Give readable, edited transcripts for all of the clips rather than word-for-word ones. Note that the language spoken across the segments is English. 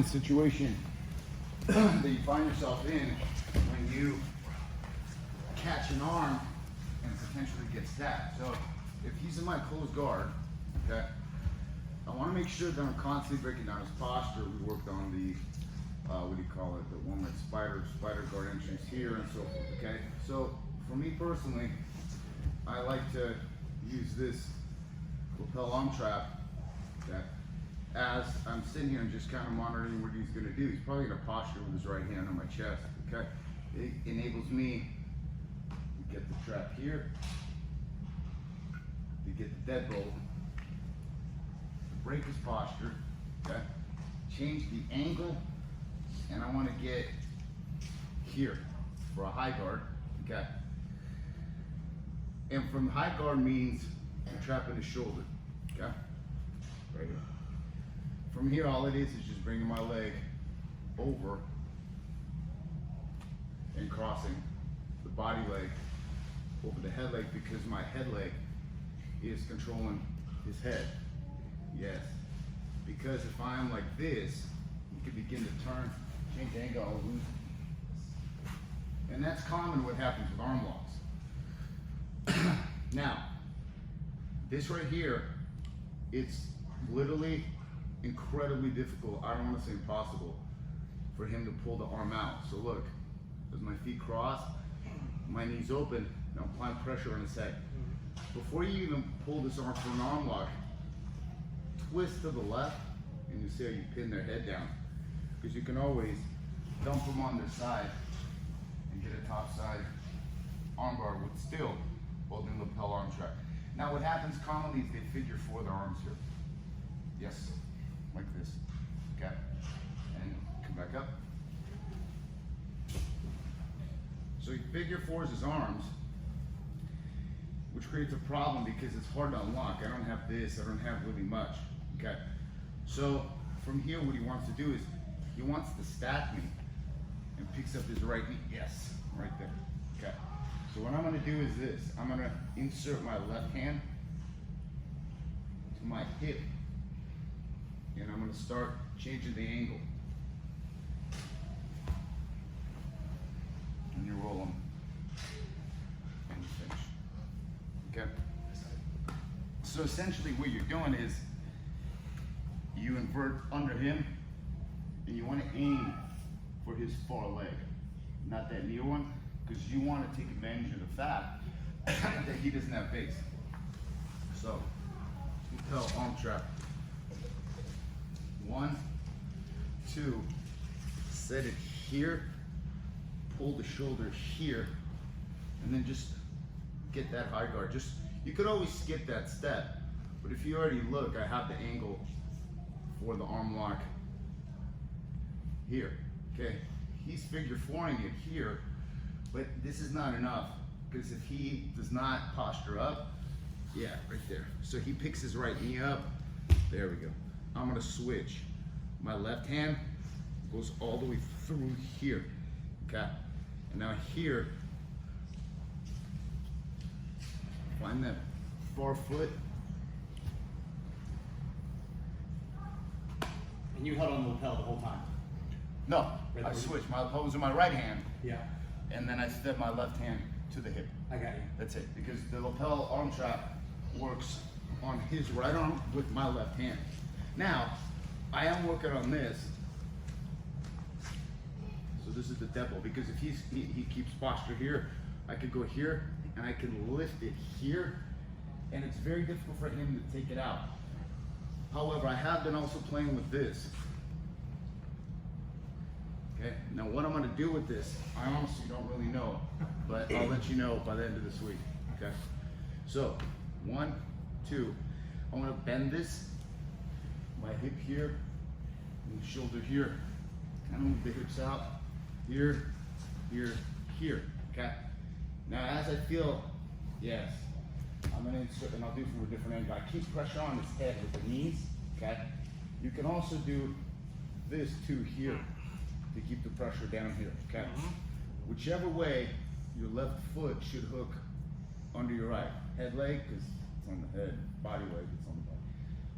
situation that you find yourself in when you catch an arm and potentially get stabbed. So if he's in my closed guard, okay, I want to make sure that I'm constantly breaking down his posture. We worked on the what do you call it, the one with spider guard entries here and so forth. Okay, so for me personally, I like to use this lapel arm trap, okay, as I'm sitting here and just kind of monitoring what he's going to do. He's probably going to posture with his right hand on my chest, okay? It enables me to get the trap here, to get the deadbolt, to break his posture, okay? Change the angle, and I want to get here for a high guard, okay? And from high guard means I'm trapping his shoulder, okay? Right here. From here, all it is just bringing my leg over and crossing the body leg over the head leg, because my head leg is controlling his head. Yes. Because if I'm like this, you can begin to turn, change the angle, I'll lose. And that's common what happens with arm locks. Now, this right here, it's literally incredibly difficult, I don't want to say impossible, for him to pull the arm out. So look, as my feet cross, my knees open, and I'm applying pressure on his head. Before you even pull this arm for an arm lock, twist to the left, and you see how you pin their head down. Because you can always dump them on their side and get a top side arm bar with still holding the lapel arm trap. Now what happens commonly is they figure four their arms here. Yes. Like this, okay? And come back up. So he figure fours his arms, which creates a problem because it's hard to unlock. I don't have this, I don't have really much, okay? So from here, what he wants to do is, he wants to stack me and picks up his right knee. Yes, right there, okay? So what I'm gonna do is this. I'm gonna insert my left hand to my hip, and I'm going to start changing the angle. And you roll them, and you finish. Okay? So essentially what you're doing is, you invert under him, and you want to aim for his far leg, not that near one, because you want to take advantage of the fact that he doesn't have base. So, lapel arm trap. 1, 2, set it here, pull the shoulder here, and then just get that high guard. Just, you could always skip that step, but if you already look, I have the angle for the arm lock here, okay? He's figure fouring it here, but this is not enough, because if he does not posture up, yeah, right there. So he picks his right knee up, there we go. I'm gonna switch. My left hand goes all the way through here, okay? And now here, find that far foot. And you held on the lapel the whole time? No, I switched. My lapel was in my right hand. Yeah. And then I step my left hand to the hip. I got you. That's it, because the lapel arm trap works on his right arm with my left hand. Now, I am working on this. So this is the deadbolt, because if he keeps posture here, I could go here and I can lift it here, and it's very difficult for him to take it out. However, I have been also playing with this. Okay, now what I'm gonna do with this, I honestly don't really know, but I'll let you know by the end of this week, okay? So, 1, 2, I wanna bend this, my hip here, and the shoulder here. Kind of move the hips out, here, here, here, okay? Now as I feel, yes, I'm gonna insert, and I'll do from a different angle. I keep pressure on his head with the knees, okay? You can also do this too here, to keep the pressure down here, okay? Whichever way, your left foot should hook under your right. Head leg, because it's on the head, body leg, it's on the body.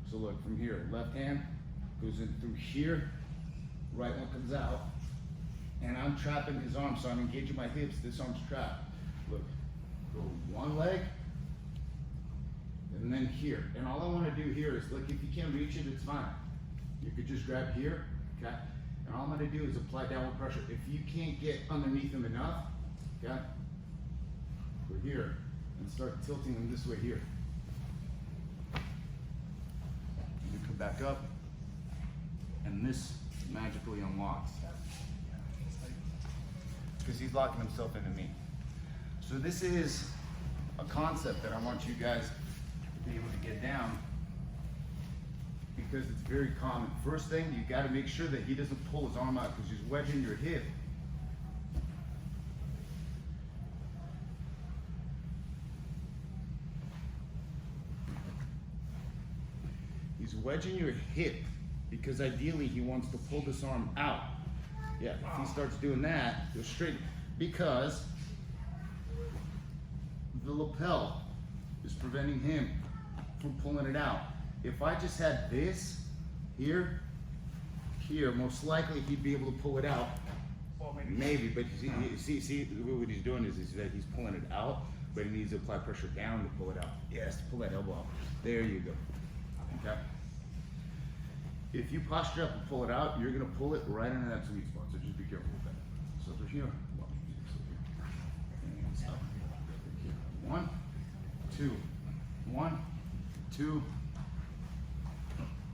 So look, from here, left hand goes in through here, right one comes out, and I'm trapping his arm, so I'm engaging my hips, this arm's trapped. Look, go one leg, and then here. And all I wanna do here is, look, if you can't reach it, it's fine. You could just grab here, okay? And all I'm gonna do is apply downward pressure. If you can't get underneath him enough, okay? Go here, and start tilting him this way here. You come back up, and this magically unlocks. Because he's locking himself into me. So this is a concept that I want you guys to be able to get down, because it's very common. First thing, you gotta make sure that he doesn't pull his arm out, because he's wedging your hip. He's wedging your hip because ideally he wants to pull this arm out. Yeah, if he starts doing that, go straight, because the lapel is preventing him from pulling it out. If I just had this here, most likely he'd be able to pull it out. Well, maybe, but see what he's doing is that he's pulling it out, but he needs to apply pressure down to pull it out. Yes, pull that elbow out. There you go. Okay. If you posture up and pull it out, you're gonna pull it right into that sweet spot. So just be careful with that. So they're here. And stop. Here. 1, 2, 1, 2.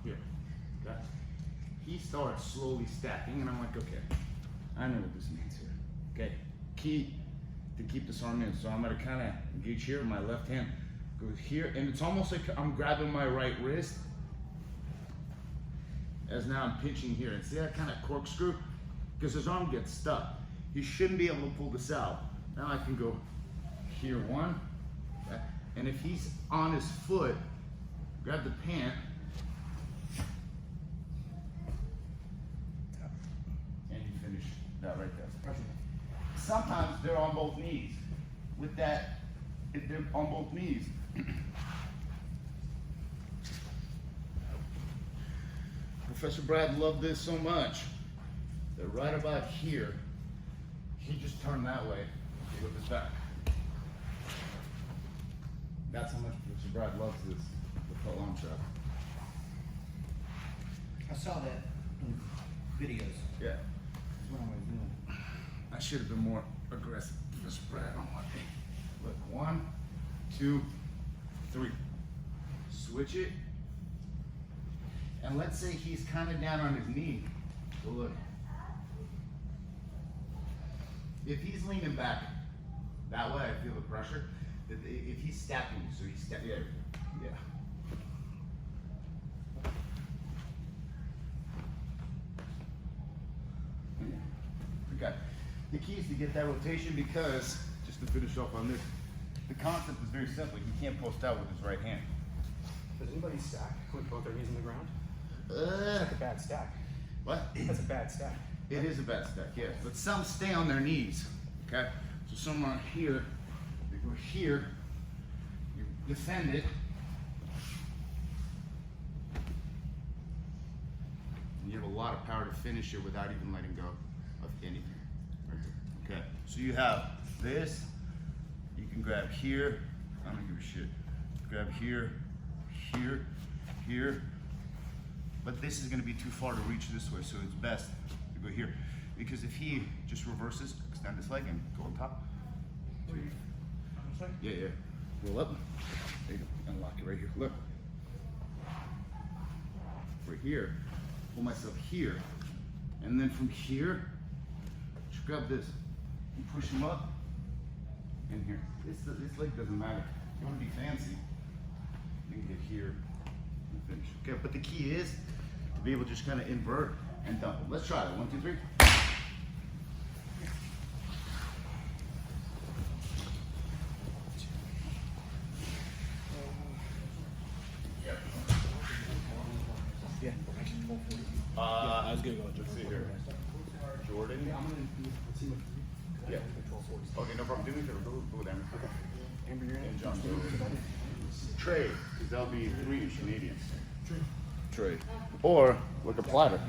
Here. Okay. He starts slowly stacking, and I'm like, okay, I know what this means here. Okay. Key to keep this arm in. So I'm gonna kind of engage here. My left hand goes here, and it's almost like I'm grabbing my right wrist, as now I'm pinching here. And see that kind of corkscrew? Because his arm gets stuck. He shouldn't be able to pull this out. Now I can go here, 1, okay? And if he's on his foot, grab the pant, and you finish that right there. Sometimes they're on both knees. With that, if they're on both knees, Professor Brad loved this so much that right about here, he just turned that way with his back. That's how much Professor Brad loves this, the full arm trap. I saw that in videos. Yeah. That's what I was doing. I should have been more aggressive, Professor Brad, on my feet. Look, 1, 2, 3. Switch it. And let's say he's kind of down on his knee. So look. If he's leaning back that way, I feel the pressure. If he's stepping, so he's stepping, yeah. Okay. The key is to get that rotation, because, just to finish off on this, the concept is very simple. He can't post out with his right hand. Does anybody stack with both their knees on the ground? That's a bad stack. What? That's a bad stack. It is a bad stack, yes. But some stay on their knees, okay? So some are here, they go here, you defend it, and you have a lot of power to finish it without even letting go of anything. Right here. Okay, so you have this, you can grab here, I don't give a shit. Grab here, here, here. But this is going to be too far to reach this way, so it's best to go here. Because if he just reverses, extend his leg and go on top. Yeah, yeah. Roll up. There you go. Unlock it right here. Look. Right here. Pull myself here. And then from here, just grab this. And push him up. And here. This leg doesn't matter. If you want to be fancy, you can get here and finish. Okay, but the key is to be able to just kind of invert and dump it. Let's try it. 1, 2, 3. Yeah. I was gonna go. Let's see here. Jordan. Yeah. Okay, no problem. Do me a favor. Go with Amber. Amber, you're in. And John. Trey, because that'll be 3 Canadians. Trey. Or like a platter.